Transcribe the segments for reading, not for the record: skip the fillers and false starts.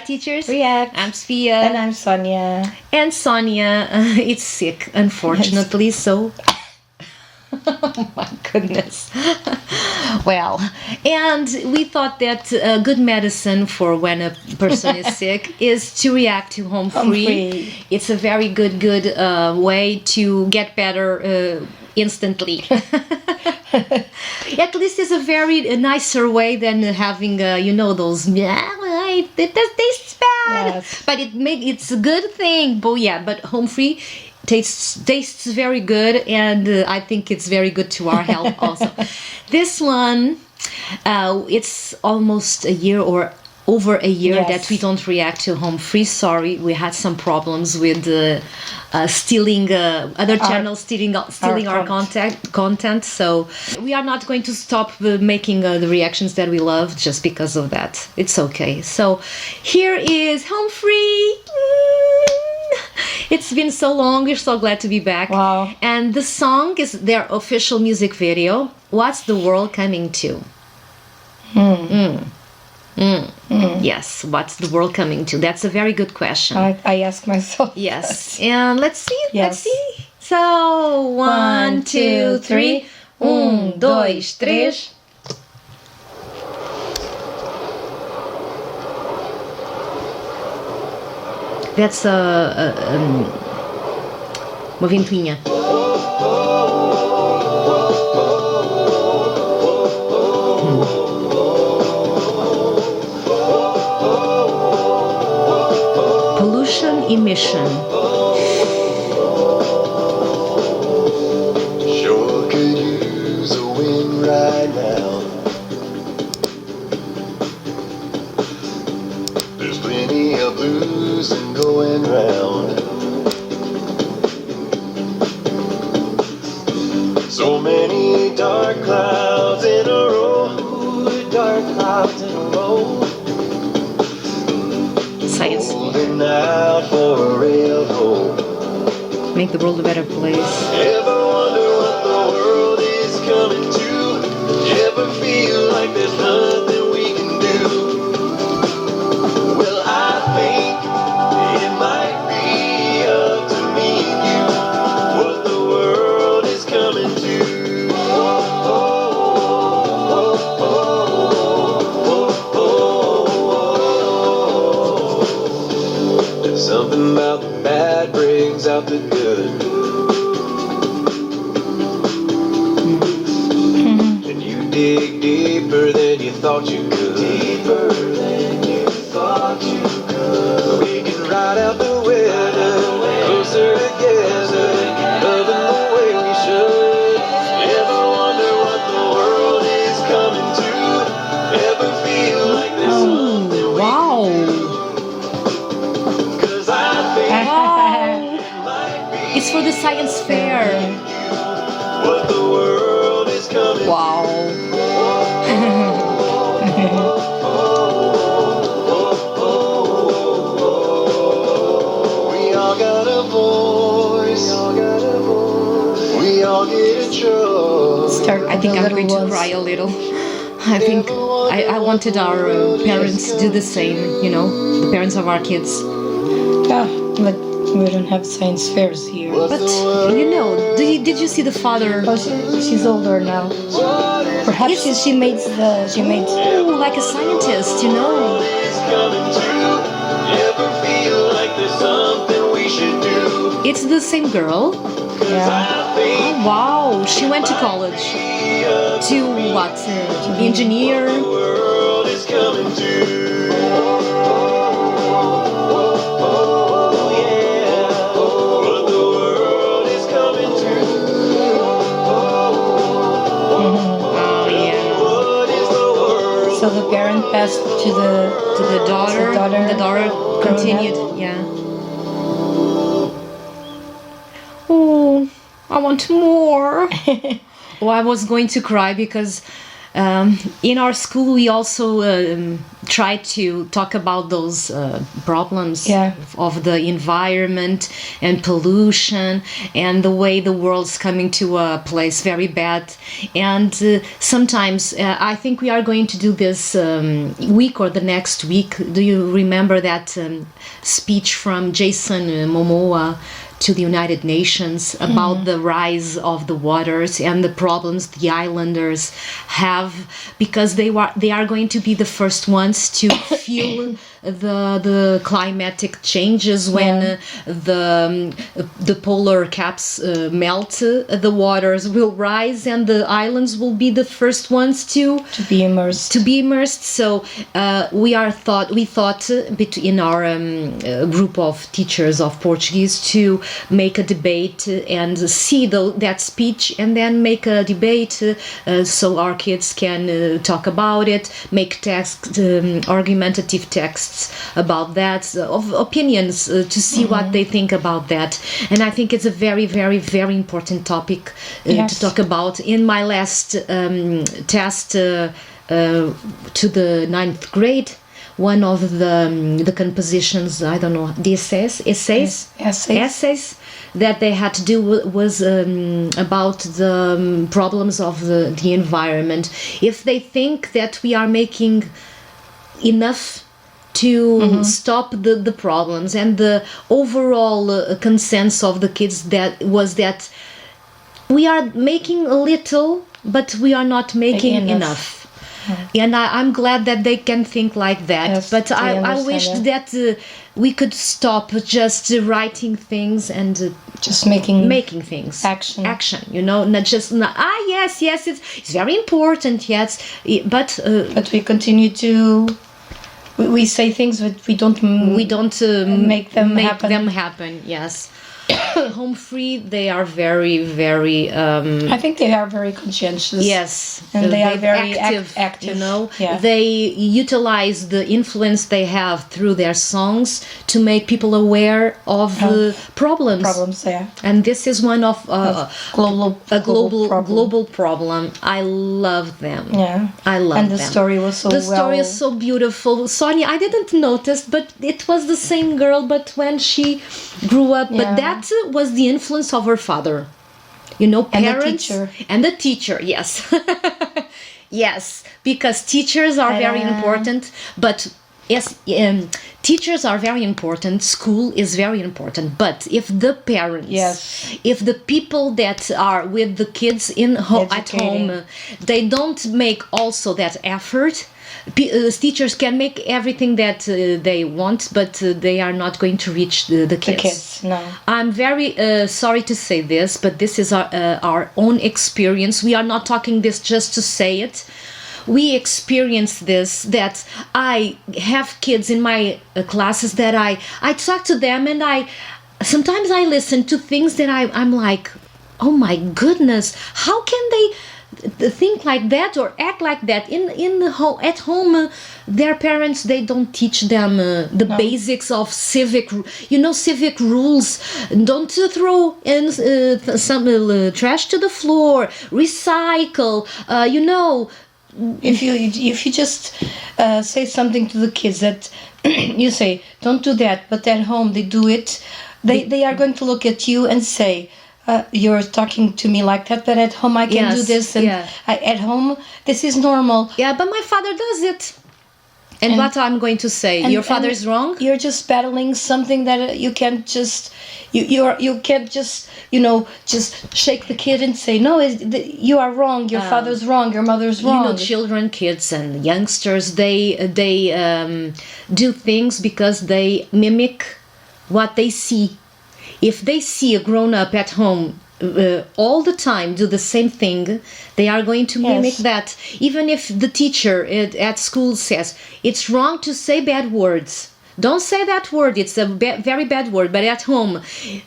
React teachers. React. I'm Sofia. And I'm Sonia. And Sonia is sick, unfortunately, so... Oh my goodness. Well, and we thought that a good medicine for when a person is sick is to react to home free. It's a very good way to get better instantly. At least it's a very nicer way than having those it tastes bad. Yes. But it's a good thing. But home free tastes very good, and I think it's very good to our health also. This one, it's almost a year or over a year that we don't react to home free. Sorry, we had some problems with stealing other channels, stealing our content. So we are not going to stop making the reactions that we love just because of that. It's okay. So here is home free. It's been so long. We're so glad to be back. Wow. And the song is their official music video. What's the world coming to? Yes, what's the world coming to? That's a very good question. I ask myself. Yes. And let's see. Yes. Let's see. So, 1, 2, 3. 1, 2, 3. That's uma ventoinha. Pollution emission. Sure could use a win right now. There's plenty of blues and going round. So many dark clouds in a row, dark clouds in a row. Science. Holding out for a railroad. Make the world a better place. Ever wonder what the world is coming to? Ever feel like there's nothing we can do? Well, I think it might be up to me and you what the world is coming to. There's something about the bad brings out the good. And you dig deeper than you thought you could. Deeper than you thought you could. We can ride out the weather, closer together, loving the way we should. Ever wonder what the world is coming to? Ever feel like there's something we Wow. can do? 'Cause I think it might be It's for the science fair. what the world is coming Wow. We all got a voice. We all get a choice. I think I'm going to cry a little. I think I wanted our parents to do the same, the parents of our kids. Yeah, but we don't have science fairs here. But, did you see the father? Oh, she's older now. Perhaps she made Oh, like a scientist, Is coming to. Ever feel like there's something we should do? It's the same girl. yeah. I think Wow, she went to college. To what? Engineer? the world is coming to. Yeah, what the world is coming to. Oh yeah. What is the world? So the parent passed to the daughter. daughter. The daughter Grown continued. Yeah. Oh, I want more. Well, I was going to cry because In our school, we also try to talk about those problems of the environment and pollution and the way the world's coming to a place very bad. And sometimes I think we are going to do this week or the next week. Do you remember that speech from Jason Momoa to the United Nations about the rise of the waters and the problems the islanders have, because they are going to be the first ones to feel the climatic changes when the polar caps melt. The waters will rise and the islands will be the first ones to be immersed. So we thought in our group of teachers of Portuguese to make a debate and see that speech and then make a debate so our kids can talk about it, make argumentative texts about that, of opinions, to see what they think about that. And I think it's a very, very, very important topic to talk about. In my last test to the 9th grade, one of the compositions, I don't know, the essays that they had to do was about the problems of the environment. If they think that we are making enough to stop the problems, and the overall consensus of the kids that we are making a little, but we are not making enough. And I'm glad that they can think like that. Yes, but I wish that we could stop just writing things and just making things. Action, not just yes, it's very important, yes, but we continue to. We say things, but we don't make them happen. Yes. Home free, they are very, very I think they are very conscientious. Yes, and they are very active. They utilize the influence they have through their songs to make people aware of problems. And this is one of global problem. I love them. I love them. And the story was story is so beautiful. Sonia, I didn't notice, but it was the same girl, but when she grew up, but that was the influence of her father, parents and the teacher. Yes. Yes, because teachers are very important, but teachers are very important, school is very important, but if the parents, if the people that are with the kids at home, they don't make also that effort, teachers can make everything that they want, but they are not going to reach the kids. No. I'm very sorry to say this, but this is our own experience. We are not talking this just to say it. We experience this, that I have kids in my classes that I talk to them, and sometimes I listen to things that I'm like, oh my goodness, how can they think like that or act like that at home? Their parents, they don't teach them the basics of civic rules. Don't throw in some trash to the floor, recycle, if you just say something to the kids that you say don't do that, but at home they do it, they are going to look at you and say, you're talking to me like that, but at home I can do this, and at home this is normal. Yeah, but my father does it. And what I'm going to say, your father is wrong. You're just battling something that you can't just you can't just just shake the kid and say no, you are wrong. Your father's wrong. Your mother's wrong. Children, kids, and youngsters, they do things because they mimic what they see. If they see a grown-up at home all the time do the same thing, they are going to mimic that. Even if the teacher at school says it's wrong to say bad words, don't say that word, it's a very bad word, but at home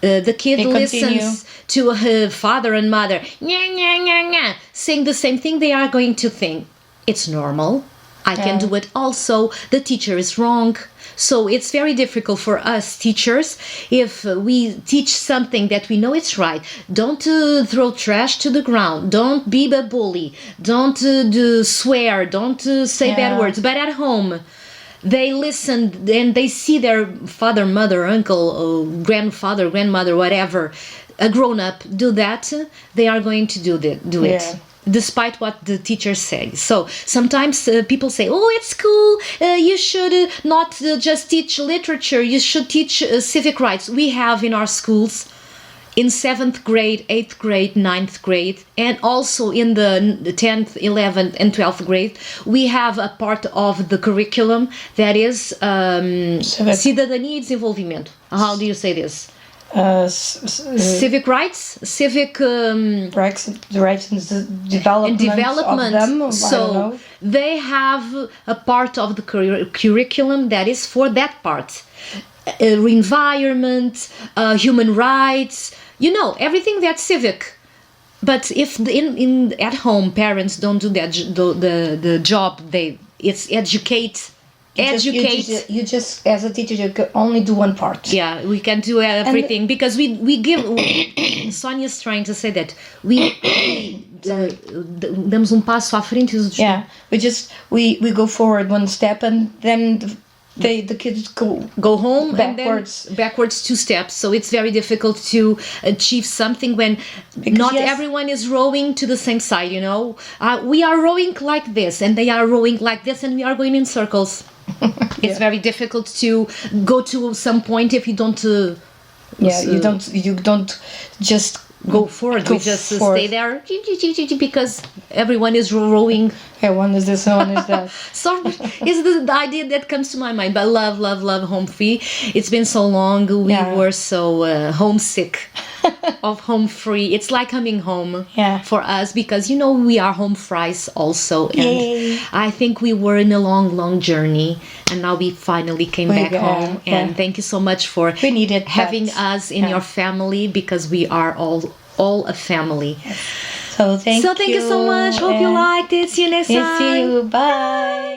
the kid listens to her father and mother saying the same thing, they are going to think it's normal. I can do it also. The teacher is wrong. So it's very difficult for us teachers if we teach something that we know it's right. Don't throw trash to the ground. Don't be a bully. Don't swear. Don't say bad words. But at home, they listen and they see their father, mother, uncle, grandfather, grandmother, whatever, a grown-up do that. They are going to do it. Despite what the teacher says. So sometimes people say, oh, it's cool, you should not just teach literature, you should teach civic rights. We have in our schools, in 7th grade, 8th grade, 9th grade, and also in the 10th, 11th, and 12th grade, we have a part of the curriculum that is cidadania e desenvolvimento. How do you say this? Civic rights, civic rights and development of them. So they have a part of the curriculum that is for that part. Environment, human rights, everything that's civic. But if at home parents don't do that, the job, it's educate. You just as a teacher you can only do one part. Yeah, we can do everything because we give. Sonia's trying to say that we damos passo à frente. Yeah, we go forward one step and then the kids go home backwards. And then backwards 2 steps. So it's very difficult to achieve something when not everyone is rowing to the same side. We are rowing like this and they are rowing like this and we are going in circles. It's very difficult to go to some point if you don't. You don't just go forward. We just stay there because everyone is rowing. Yeah, one is this, one is that. So is the idea that comes to my mind. But love Home Free. It's been so long. We were so homesick of Home Free. It's like coming home for us because we are home fries also, and I think we were in a long journey, and now we finally came back home. And thank you so much for having us in your family because we are all a family. So thank you so much. Hope you liked it. See you next time. See you. Bye.